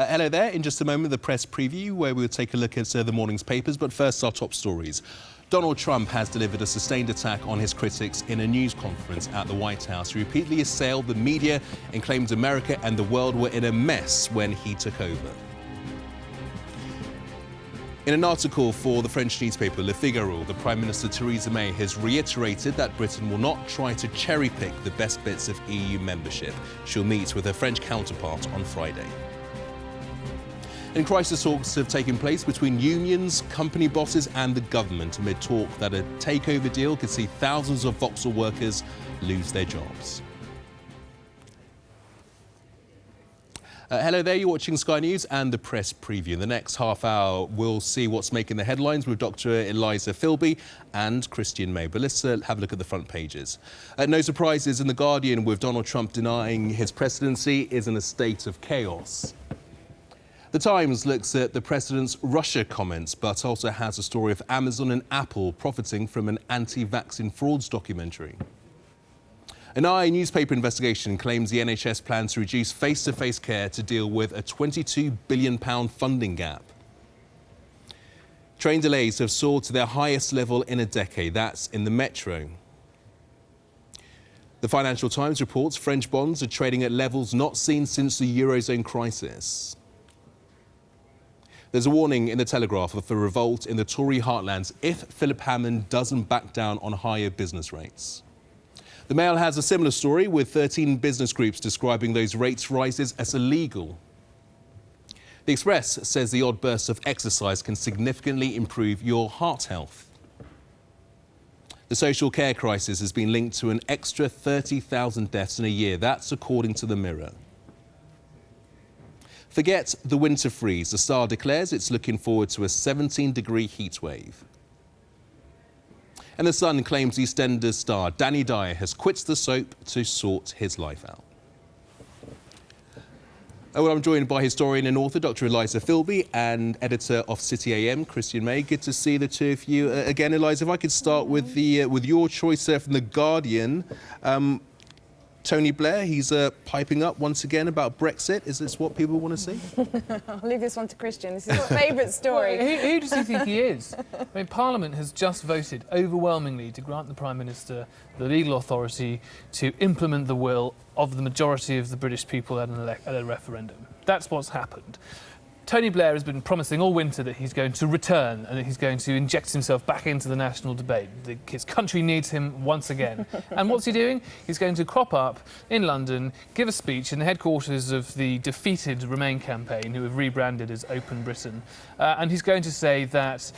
Hello there. In just a moment, the press preview, where we'll take a look at the morning's papers. But first, our top stories. Donald Trump has delivered a sustained attack on his critics in a news conference at the White House. He repeatedly assailed the media and claimed America and the world were in a mess when he took over. In an article for the French newspaper Le Figaro, the Prime Minister Theresa May has reiterated that Britain will not try to cherry-pick the best bits of EU membership. She'll meet with her French counterpart on Friday. And crisis talks have taken place between unions, company bosses and the government amid talk that a takeover deal could see thousands of Vauxhall workers lose their jobs. Hello there, you're watching Sky News and the press preview. In the next half hour, we'll see what's making the headlines with Dr. Eliza Philby and Christian May. But let's have a look at the front pages. No surprises in The Guardian, with Donald Trump denying his presidency is in a state of chaos. The Times looks at the president's Russia comments, but also has a story of Amazon and Apple profiting from an anti-vaccine frauds documentary. An newspaper investigation claims the NHS plans to reduce face-to-face care to deal with a £22 billion funding gap. Train delays have soared to their highest level in a decade. That's in the Metro. The Financial Times reports French bonds are trading at levels not seen since the Eurozone crisis. There's a warning in the Telegraph of a revolt in the Tory heartlands if Philip Hammond doesn't back down on higher business rates. The Mail has a similar story, with 13 business groups describing those rates rises as illegal. The Express says the odd burst of exercise can significantly improve your heart health. The social care crisis has been linked to an extra 30,000 deaths in a year. That's according to the Mirror. Forget the winter freeze. The Star declares it's looking forward to a 17-degree heatwave. And The Sun claims EastEnders star Danny Dyer has quit the soap to sort his life out. Well, I'm joined by historian and author Dr. Eliza Philby and editor of City AM, Christian May. Good to see the two of you again. Eliza, if I could start with your choice there from The Guardian. Tony Blair, he's piping up once again about Brexit. Is this what people want to see? I'll leave this one to Christian. This is his favourite story. Well, who does he think he is? I mean, Parliament has just voted overwhelmingly to grant the Prime Minister the legal authority to implement the will of the majority of the British people at a referendum. That's what's happened. Tony Blair has been promising all winter that he's going to return and that he's going to inject himself back into the national debate. His country needs him once again. And what's he doing? He's going to crop up in London, give a speech in the headquarters of the defeated Remain campaign, who have rebranded as Open Britain. And he's going to say that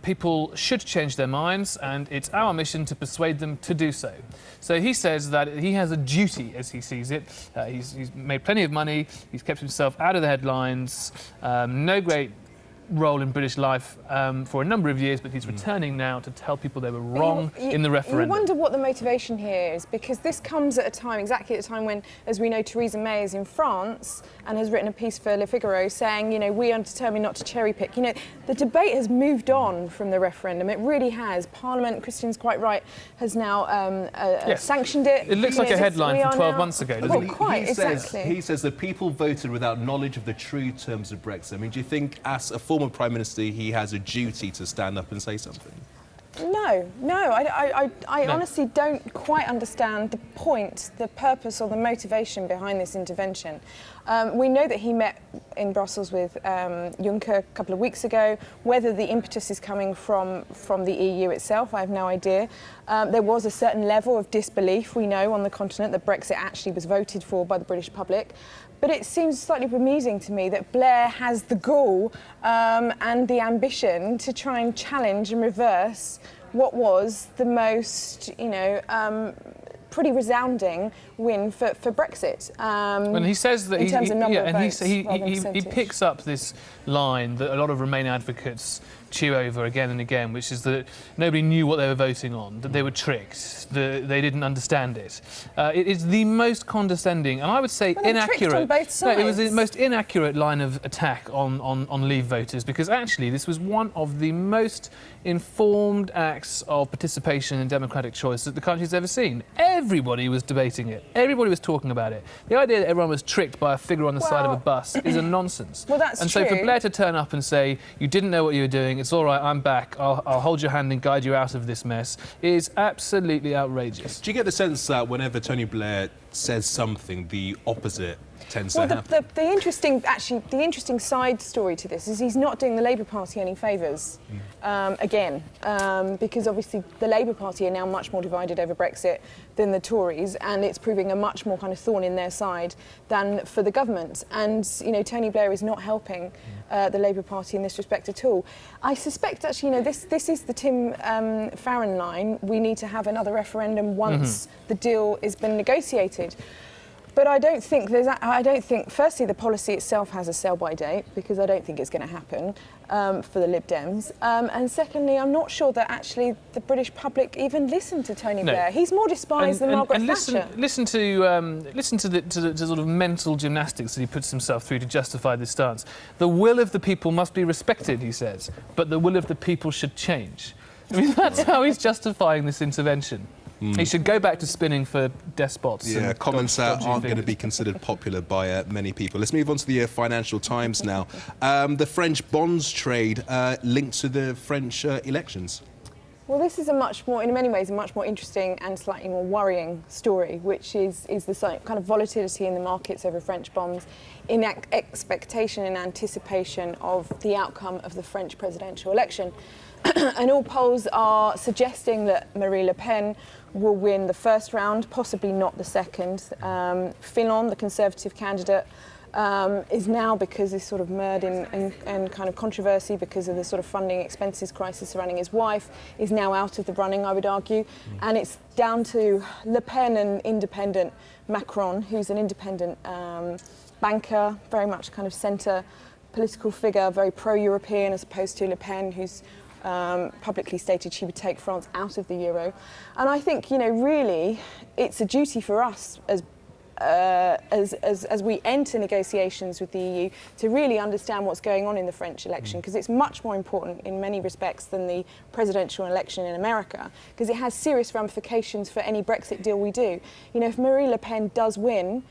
people should change their minds and it's our mission to persuade them to do so. So he says that he has a duty, as he sees it. He's made plenty of money, he's kept himself out of the headlines, no great role in British life for a number of years, but he's returning now to tell people they were wrong in the referendum. You wonder what the motivation here is, because this comes at a time, exactly at a time when, as we know, Theresa May is in France and has written a piece for Le Figaro saying, you know, we are determined not to cherry pick. You know, the debate has moved on from the referendum. It really has. Parliament, Christian's quite right, has now sanctioned it. It looks like a headline from 12 months ago, doesn't it? Quite, exactly. He says that people voted without knowledge of the true terms of Brexit. I mean, do you think, as a former Prime Minister, he has a duty to stand up and say something? No, I honestly don't quite understand the point, the purpose or the motivation behind this intervention. We know that he met in Brussels with Juncker a couple of weeks ago. Whether the impetus is coming from the EU itself, I have no idea. There was a certain level of disbelief, we know, on the continent that Brexit actually was voted for by the British public. But it seems slightly bemusing to me that Blair has the gall and the ambition to try and challenge and reverse what was the most, pretty resounding win for Brexit. And he says that in terms of number of votes, he picks up this line that a lot of Remain advocates chew over again and again, which is that nobody knew what they were voting on, that they were tricked, that they didn't understand it. It is the most condescending, and I would say inaccurate. On both sides. No, it was the most inaccurate line of attack on Leave voters, because actually this was one of the most informed acts of participation in democratic choice that the country's ever seen. Everybody was debating it. Everybody was talking about it. The idea that everyone was tricked by a figure on the side of a bus is a nonsense. Well, that's and true. so for Blair to turn up and say, you didn't know what you were doing, it's all right, I'm back, I'll hold your hand and guide you out of this mess, is absolutely outrageous. Do you get the sense that whenever Tony Blair says something, the opposite tends Well, to happen? the interesting side story to this is he's not doing the Labour Party any favours again, because obviously the Labour Party are now much more divided over Brexit than the Tories, and it's proving a much more kind of thorn in their side than for the government. And you know, Tony Blair is not helping the Labour Party in this respect at all. I suspect actually, you know, this is the Tim Farron line. We need to have another referendum once the deal has been negotiated. But I don't think firstly, the policy itself has a sell-by date, because I don't think it's going to happen for the Lib Dems. And secondly, I'm not sure that actually the British public even listened to Tony Blair. He's more despised than Margaret Thatcher. Listen to the sort of mental gymnastics that he puts himself through to justify this stance. The will of the people must be respected, he says, but the will of the people should change. I mean, that's how he's justifying this intervention. He should go back to spinning for despots. Yeah, and comments that aren't going to figures. be considered popular by many people. Let's move on to the Financial Times now. The French bonds trade linked to the French elections. Well, this is in many ways, a much more interesting and slightly more worrying story, which is the kind of volatility in the markets over French bonds in expectation and anticipation of the outcome of the French presidential election. And all polls are suggesting that Marine Le Pen will win the first round, possibly not the second. Fillon, the Conservative candidate, is now, because he's sort of mired in kind of controversy because of the sort of funding expenses crisis surrounding his wife, is now out of the running, I would argue. And it's down to Le Pen and independent Macron, who's an independent banker, very much kind of centre political figure, very pro-European, as opposed to Le Pen, who's publicly stated she would take France out of the euro. And I think, you know, really, it's a duty for us as we enter negotiations with the EU to really understand what's going on in the French election, because it's much more important in many respects than the presidential election in America, because it has serious ramifications for any Brexit deal we do. You know, if Marine Le Pen does win,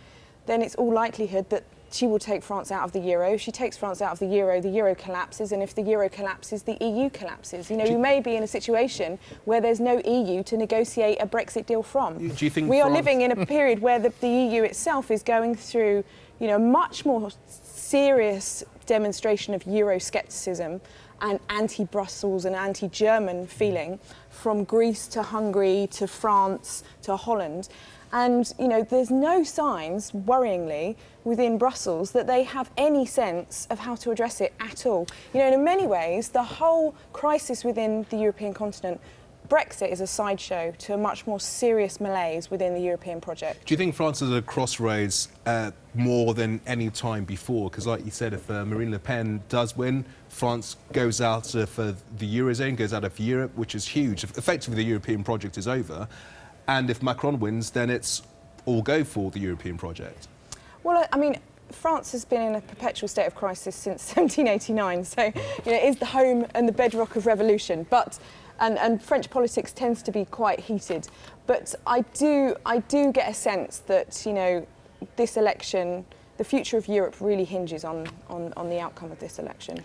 then it's all likelihood that she will take France out of the euro. If she takes France out of the euro collapses, and if the euro collapses, the EU collapses. You know, we may be in a situation where there's no EU to negotiate a Brexit deal from. Do you think we are living in a period where the EU itself is going through, you know, much more serious demonstration of Euroscepticism and anti-Brussels and anti-German feeling from Greece to Hungary to France to Holland. And, you know, there's no signs, worryingly, within Brussels that they have any sense of how to address it at all. You know, and in many ways, the whole crisis within the European continent, Brexit is a sideshow to a much more serious malaise within the European project. Do you think France is at a crossroads more than any time before? Because like you said, if Marine Le Pen does win, France goes out of the Eurozone, goes out of Europe, which is huge. Effectively, the European project is over. And if Macron wins, then it's all go for the European project. Well, I mean, France has been in a perpetual state of crisis since 1789, so you know, it is the home and the bedrock of revolution. But and French politics tends to be quite heated. But I do get a sense that, you know, this election, the future of Europe really hinges on the outcome of this election.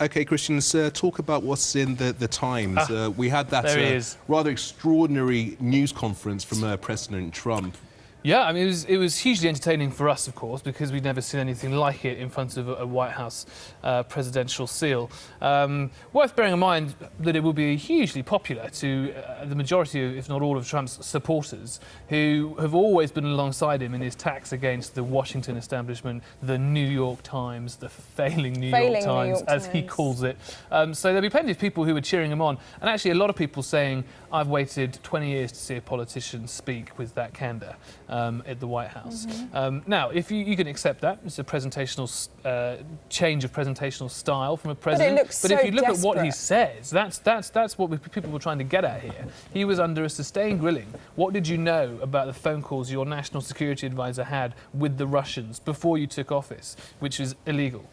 OK, Christian, talk about what's in the Times. We had that rather extraordinary news conference from President Trump. Yeah, I mean, it was hugely entertaining for us, of course, because we'd never seen anything like it in front of a White House presidential seal. Worth bearing in mind that it will be hugely popular to the majority of, if not all, of Trump's supporters, who have always been alongside him in his attacks against the Washington establishment, the New York Times, the failing New York Times, as he calls it. So there'll be plenty of people who are cheering him on, and actually a lot of people saying, I've waited 20 years to see a politician speak with that candour. at the White House. Now, if you can accept that, it's a presentational change of presentational style from a president. But if you look at what he says, that's what people were trying to get at here. He was under a sustained grilling. What did you know about the phone calls your national security advisor had with the Russians before you took office, which is illegal?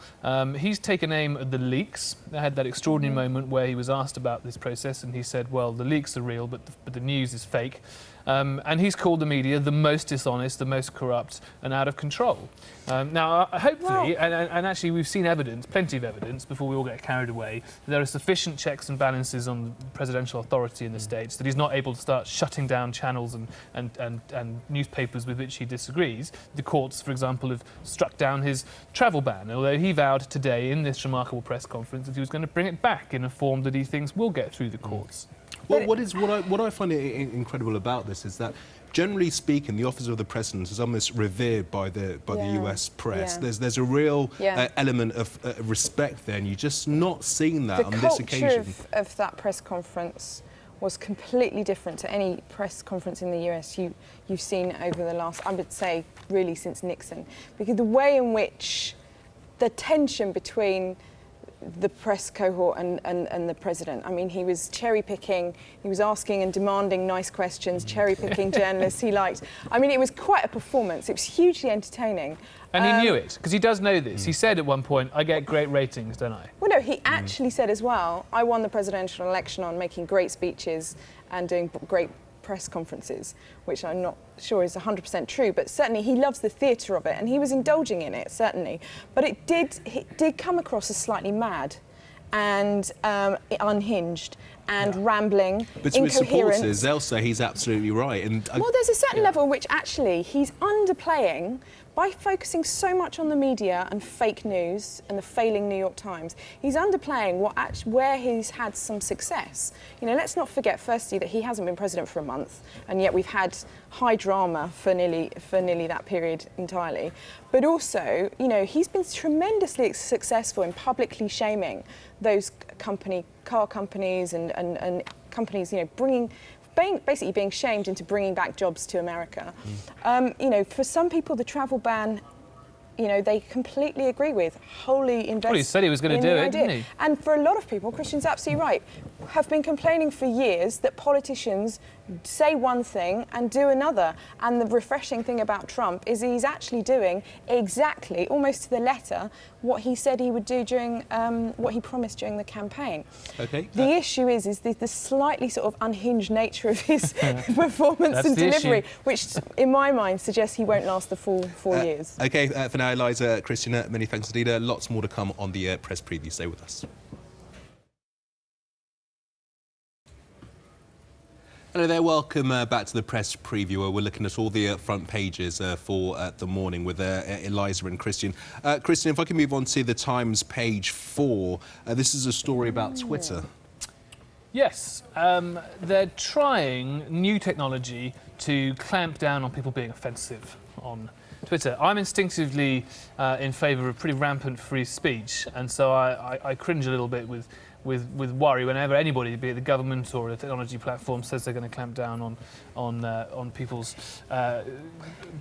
He's taken aim at the leaks. They had that extraordinary moment where he was asked about this process and he said, well, the leaks are real, but the news is fake. And he's called the media the most dishonest, the most corrupt and out of control. Now, hopefully, and actually we've seen evidence, plenty of evidence, before we all get carried away, there are sufficient checks and balances on presidential authority in the States that he's not able to start shutting down channels and newspapers with which he disagrees. The courts, for example, have struck down his travel ban, although he vowed today in this remarkable press conference that he was going to bring it back in a form that he thinks will get through the courts. Well, what I find incredible about this is that, generally speaking, the office of the president is almost revered by the US press. Yeah. There's a real element of respect there, and you're just not seeing that on this occasion. The culture of that press conference was completely different to any press conference in the US you've seen over the last, I would say, really since Nixon, because the way in which the tension between the press cohort and the president. I mean, he was cherry-picking, he was asking and demanding nice questions, cherry-picking journalists he liked. I mean, it was quite a performance. It was hugely entertaining. And he knew it, because he does know this. He said at one point, I get great ratings, don't I? Well, no, he actually said as well, I won the presidential election on making great speeches and doing great press conferences, which I'm not sure is 100% true, but certainly he loves the theatre of it, and he was indulging in it, certainly. But it did come across as slightly mad and unhinged and rambling, but to his incoherent. supporters, they'll say he's absolutely right. And well, there's a certain level which actually he's underplaying by focusing so much on the media and fake news and the failing New York Times. He's underplaying where he's had some success. You know, let's not forget, firstly, that he hasn't been president for a month, and yet we've had high drama for nearly that period entirely. But also, you know, he's been tremendously successful in publicly shaming those car companies and companies, you know, basically being shamed into bringing back jobs to America. You know, for some people, the travel ban, you know, they completely agree with, wholly invest. Well, he said he was going to do it, didn't he? And for a lot of people, Christian's absolutely right, have been complaining for years that politicians say one thing and do another. And the refreshing thing about Trump is he's actually doing exactly, almost to the letter, what he said he would do during, what he promised during the campaign. Okay. The issue is the slightly sort of unhinged nature of his performance and delivery, which in my mind suggests he won't last the full 4 years. Okay, for now, Eliza, Christian, many thanks indeed. Lots more to come on the press preview. Stay with us. Hello there, welcome back to the press preview. We're looking at all the front pages for the morning with Eliza and Christian. Christian, if I can move on to the Times page 4, this is a story about Twitter. Yes, they're trying new technology to clamp down on people being offensive on Twitter. I'm instinctively in favour of pretty rampant free speech, and so I cringe a little bit with worry whenever anybody, be it the government or a technology platform, says they're going to clamp down on people's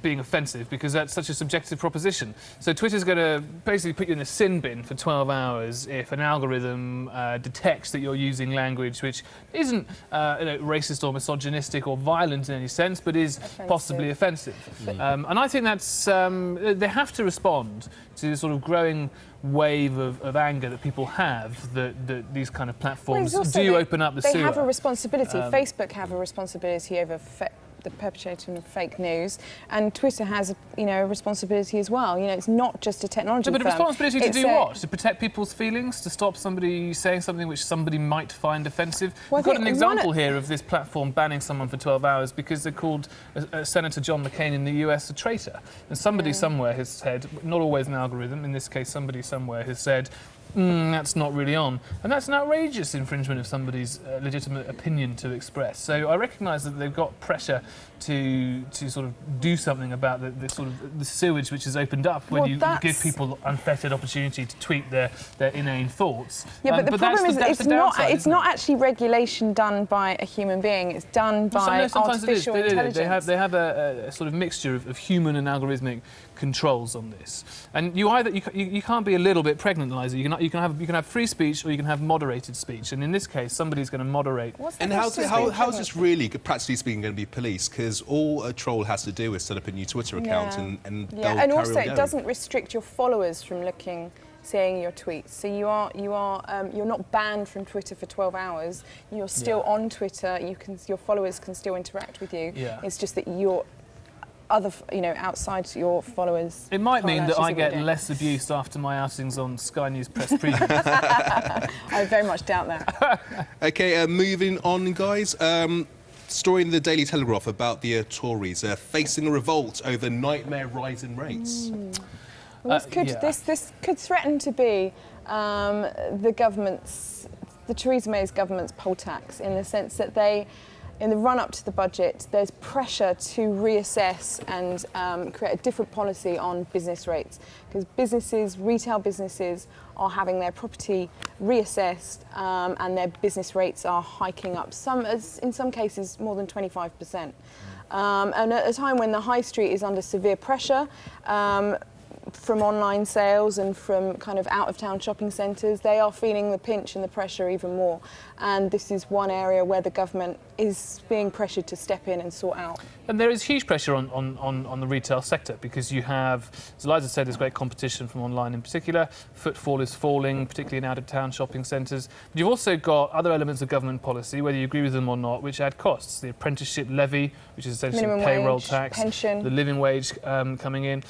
being offensive, because that's such a subjective proposition. So Twitter's going to basically put you in a sin bin for 12 hours if an algorithm detects that you're using language which isn't racist or misogynistic or violent in any sense, but is possibly offensive. And I think that's they have to respond to the sort of growing wave of anger that people have that these kind of platforms do open up the sewer. They have a responsibility. Facebook have a responsibility over the perpetrating of fake news, and Twitter has, you know, a responsibility as well. You know, it's not just a technology firm. But a responsibility to do what? To protect people's feelings? To stop somebody saying something which somebody might find offensive? Well, We've got an example here of this platform banning someone for 12 hours because they called Senator John McCain in the US a traitor. And somebody somewhere has said, not always an algorithm, in this case somebody somewhere has said, that's not really on. And that's an outrageous infringement of somebody's legitimate opinion to express. So I recognise that they've got pressure to sort of do something about the sort of the sewage which is opened up when you give people unfettered opportunity to tweet their inane thoughts. Yeah, but the problem is it's not actually regulation done by a human being. It's done by artificial intelligence. They have a sort of mixture of human and algorithmic controls on this. And you can't be a little bit pregnant, Eliza. You can have free speech or you can have moderated speech. And in this case, somebody's going to moderate. And how's this really, practically speaking, going to be policed? Because all a troll has to do is set up a new Twitter account and they'll carry on also going. It doesn't restrict your followers from seeing your tweets. So you're not banned from Twitter for 12 hours. You're still on Twitter. Your followers can still interact with you. Yeah. It's just that outside your followers. It might mean that I get less abuse after my outings on Sky News Press Preview. I very much doubt that. OK, moving on, guys. Story in the Daily Telegraph about the Tories facing a revolt over nightmare rise in rates. Well, this could threaten to be the Theresa May's government's poll tax, in the sense that in the run-up to the budget, there's pressure to reassess and create a different policy on business rates, because retail businesses are having their property reassessed and their business rates are hiking up, in some cases more than 25%. And at a time when the high street is under severe pressure, from online sales and from kind of out-of-town shopping centres, they are feeling the pinch and the pressure even more. And this is one area where the government is being pressured to step in and sort out. And there is huge pressure on the retail sector, because you have, as Eliza said, there's great competition from online in particular. Footfall is falling, particularly in out-of-town shopping centres. But you've also got other elements of government policy, whether you agree with them or not, which add costs. The apprenticeship levy, which is essentially minimum payroll wage, tax, pension, the living wage coming in.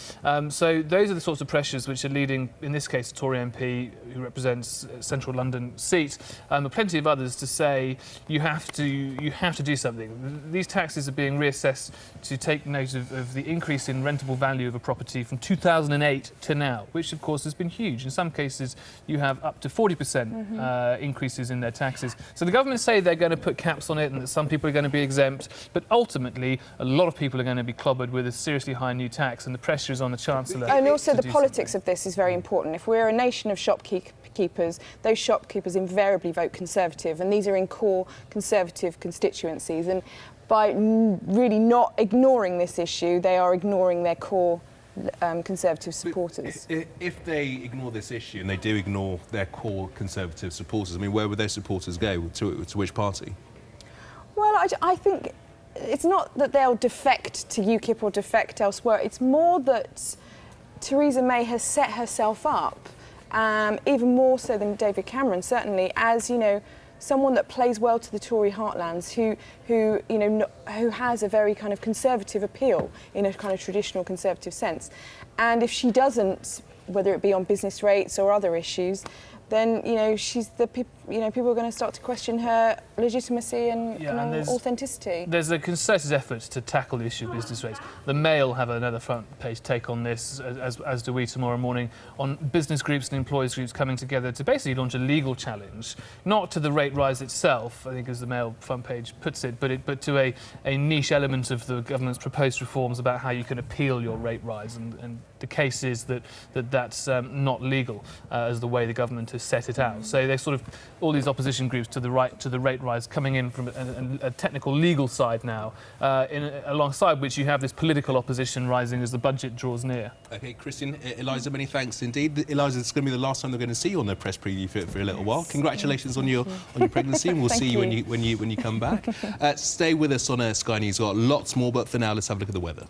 So those are the sorts of pressures which are leading, in this case, a Tory MP who represents a central London seat, but plenty of others, to say you have to do something. These taxes are being reassessed to take note of the increase in rentable value of a property from 2008 to now, which of course has been huge. In some cases, you have up to 40% increases in their taxes. So the government say they're going to put caps on it and that some people are going to be exempt, but ultimately a lot of people are going to be clobbered with a seriously high new tax, and the pressure is on the Chancellor. And also the politics of this is very important. If we're a nation of shopkeepers, those shopkeepers invariably vote Conservative, and these are in core Conservative constituencies. And by really not ignoring this issue, they are ignoring their core Conservative supporters. If they ignore this issue and they do ignore their core Conservative supporters, I mean, where would those supporters go? To which party? Well, I think it's not that they'll defect to UKIP or defect elsewhere. It's more that Theresa May has set herself up, even more so than David Cameron, certainly, as, someone that plays well to the Tory heartlands, who has a very kind of conservative appeal in a kind of traditional conservative sense. And if she doesn't, whether it be on business rates or other issues, then people are going to start to question her legitimacy and authenticity. There's a concerted effort to tackle the issue of business rates. The Mail have another front page take on this, as do we tomorrow morning, on business groups and employees groups coming together to basically launch a legal challenge, not to the rate rise itself, I think, as the Mail front page puts it, but to a niche element of the government's proposed reforms about how you can appeal your rate rise, and the case is that's not legal as the way the government has set it out. So they sort of, all these opposition groups to the rate rise coming in from a technical legal side now, alongside which you have this political opposition rising as the budget draws near. OK, Christian, Eliza, many thanks indeed. Eliza, it's going to be the last time they're going to see you on the press preview for a little while. Congratulations on your pregnancy, and we'll see you when you come back. Stay with us on Sky News. We've got lots more, but for now, let's have a look at the weather.